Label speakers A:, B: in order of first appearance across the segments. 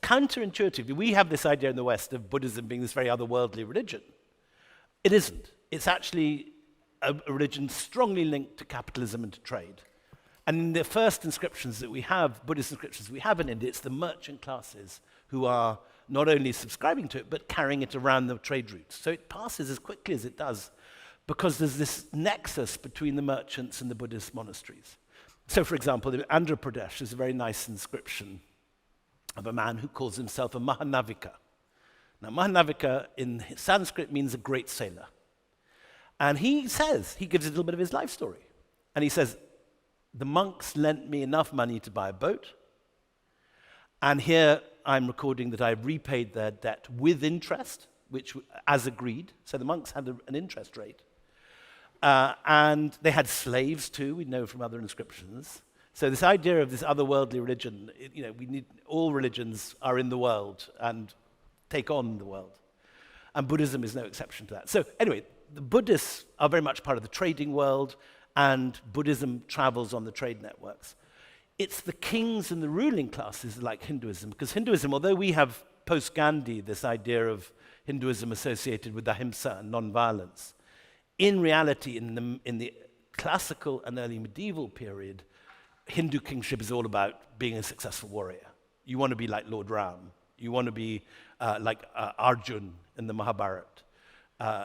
A: counterintuitively, we have this idea in the West of Buddhism being this very otherworldly religion. It isn't. It's actually a religion strongly linked to capitalism and to trade. And in the first inscriptions that we have, Buddhist inscriptions we have in India, it's the merchant classes who are not only subscribing to it, but carrying it around the trade routes. So it passes as quickly as it does because there's this nexus between the merchants and the Buddhist monasteries. So, for example, in Andhra Pradesh, there's a very nice inscription of a man who calls himself a Mahanavika. Now, Mahanavika in Sanskrit means a great sailor. And he says, he gives a little bit of his life story. And he says, the monks lent me enough money to buy a boat, and here I'm recording that I repaid their debt with interest, which as agreed. So the monks had an interest rate. And they had slaves too, we know from other inscriptions. So this idea of this otherworldly religion, we need, all religions are in the world and take on the world. And Buddhism is no exception to that. So anyway, the Buddhists are very much part of the trading world, and Buddhism travels on the trade networks. It's the kings and the ruling classes like Hinduism, because Hinduism, although we have post-Gandhi this idea of Hinduism associated with ahimsa and non-violence, in reality, in the classical and early medieval period, Hindu kingship is all about being a successful warrior. You want to be like Lord Ram. You want to be like Arjun in the Mahabharata.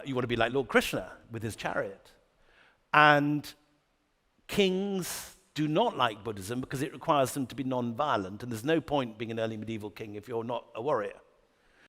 A: You want to be like Lord Krishna with his chariot. And kings do not like Buddhism because it requires them to be non-violent, and there's no point being an early medieval king if you're not a warrior.